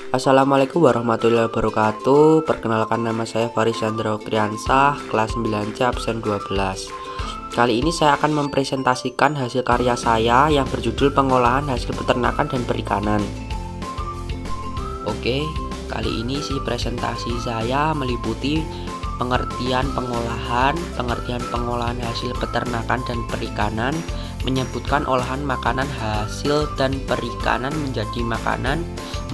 Assalamualaikum warahmatullahi wabarakatuh. Perkenalkan, nama saya Faris Chandra Okriansah, kelas 9C absen 12. Kali ini saya akan mempresentasikan hasil karya saya yang berjudul pengolahan hasil peternakan dan perikanan. Oke, kali ini presentasi saya meliputi pengertian pengolahan hasil peternakan dan perikanan, menyebutkan olahan makanan hasil dan perikanan menjadi makanan,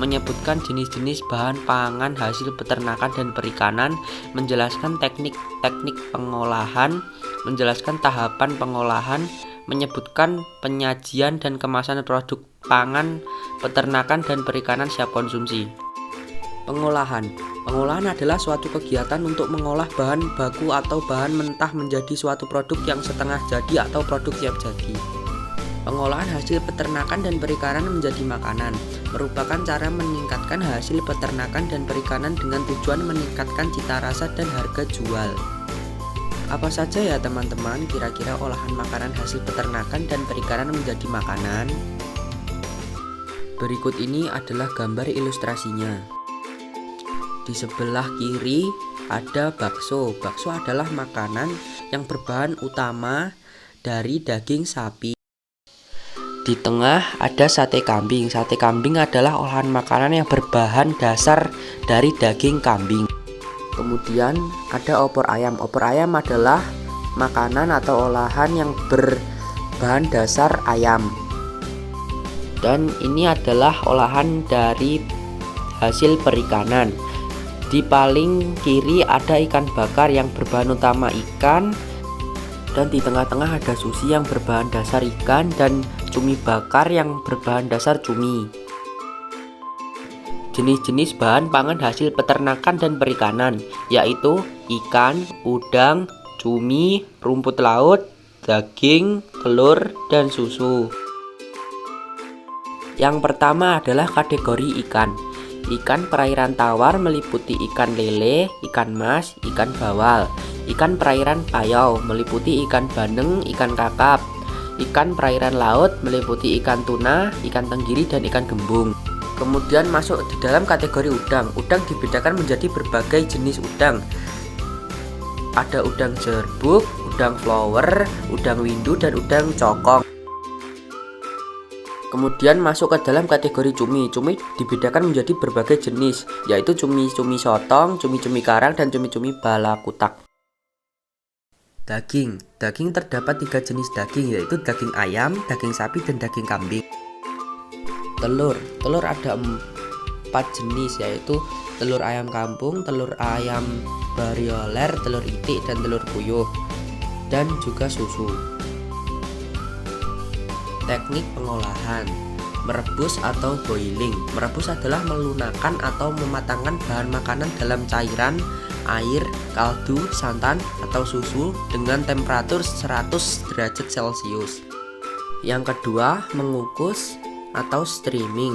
menyebutkan jenis-jenis bahan pangan hasil peternakan dan perikanan, menjelaskan teknik-teknik pengolahan, menjelaskan tahapan pengolahan, menyebutkan penyajian dan kemasan produk pangan, peternakan dan perikanan siap konsumsi. Pengolahan adalah suatu kegiatan untuk mengolah bahan baku atau bahan mentah menjadi suatu produk yang setengah jadi atau produk siap jadi. Pengolahan hasil peternakan dan perikanan menjadi makanan merupakan cara meningkatkan hasil peternakan dan perikanan dengan tujuan meningkatkan cita rasa dan harga jual. Apa saja ya teman-teman kira-kira olahan makanan hasil peternakan dan perikanan menjadi makanan? Berikut ini adalah gambar ilustrasinya. Di sebelah kiri ada bakso. Bakso adalah makanan yang berbahan utama dari daging sapi. Di tengah ada sate kambing. Sate kambing adalah olahan makanan yang berbahan dasar dari daging kambing. Kemudian ada opor ayam. Opor ayam adalah makanan atau olahan yang berbahan dasar ayam. Dan ini adalah olahan dari hasil perikanan. Di paling kiri ada ikan bakar yang berbahan utama ikan, dan di tengah-tengah ada sushi yang berbahan dasar ikan dan cumi bakar yang berbahan dasar cumi. Jenis-jenis bahan pangan hasil peternakan dan perikanan yaitu ikan, udang, cumi, rumput laut, daging, telur, dan susu. Yang pertama adalah kategori ikan. Ikan perairan tawar meliputi ikan lele, ikan mas, ikan bawal. Ikan perairan payau meliputi ikan bandeng, ikan kakap. Ikan perairan laut meliputi ikan tuna, ikan tenggiri, dan ikan gembung. Kemudian masuk di dalam kategori udang. Udang dibedakan menjadi berbagai jenis udang. Ada udang jerbuk, udang flower, udang windu, dan udang cokong. Kemudian masuk ke dalam kategori cumi. Cumi dibedakan menjadi berbagai jenis, yaitu cumi-cumi sotong, cumi-cumi karang, dan cumi-cumi balakutak. Daging terdapat 3 jenis daging, yaitu daging ayam, daging sapi, dan daging kambing. Telur ada 4 jenis, yaitu telur ayam kampung, telur ayam barioler, telur itik, dan telur puyuh, dan juga susu. Teknik pengolahan: merebus atau boiling. Merebus adalah melunakkan atau mematangkan bahan makanan dalam cairan, air, kaldu, santan, atau susu dengan temperatur 100 derajat Celcius. Yang kedua, mengukus atau steaming.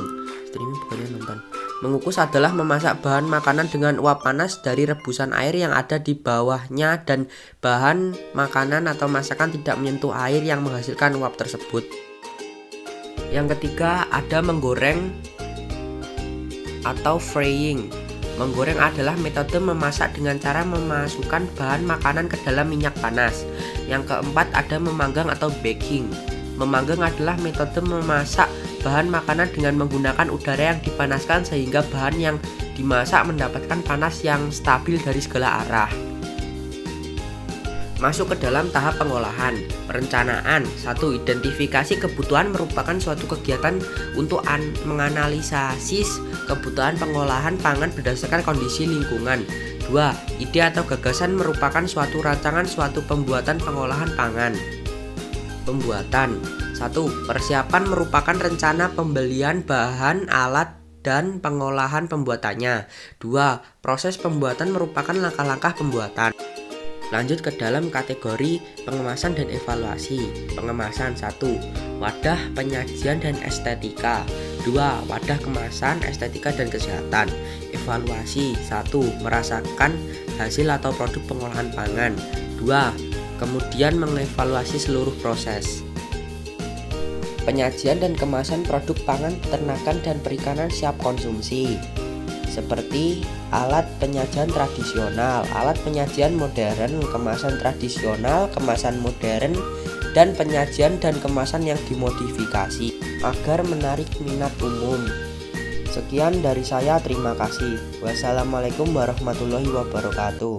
Mengukus adalah memasak bahan makanan dengan uap panas dari rebusan air yang ada di bawahnya dan bahan makanan atau masakan tidak menyentuh air yang menghasilkan uap tersebut. Yang ketiga ada menggoreng atau frying. Menggoreng adalah metode memasak dengan cara memasukkan bahan makanan ke dalam minyak panas. Yang keempat ada memanggang atau baking. Memanggang adalah metode memasak bahan makanan dengan menggunakan udara yang dipanaskan sehingga bahan yang dimasak mendapatkan panas yang stabil dari segala arah. Masuk ke dalam tahap pengolahan. Perencanaan. 1. Identifikasi kebutuhan merupakan suatu kegiatan untuk menganalisis kebutuhan pengolahan pangan berdasarkan kondisi lingkungan. 2. Ide atau gagasan merupakan suatu rancangan suatu pembuatan pengolahan pangan. Pembuatan. 1. Persiapan merupakan rencana pembelian bahan, alat, dan pengolahan pembuatannya. 2. Proses pembuatan merupakan langkah-langkah pembuatan. Lanjut ke dalam kategori pengemasan dan evaluasi. Pengemasan. 1. Wadah penyajian dan estetika. 2. Wadah kemasan, estetika, dan kesehatan. Evaluasi. 1. Merasakan hasil atau produk pengolahan pangan. 2. Kemudian mengevaluasi seluruh proses. Penyajian dan kemasan produk pangan, peternakan, dan perikanan siap konsumsi. seperti alat penyajian tradisional, alat penyajian modern, kemasan tradisional, kemasan modern, dan penyajian dan kemasan yang dimodifikasi agar menarik minat umum. Sekian dari saya, terima kasih. Wassalamualaikum warahmatullahi wabarakatuh.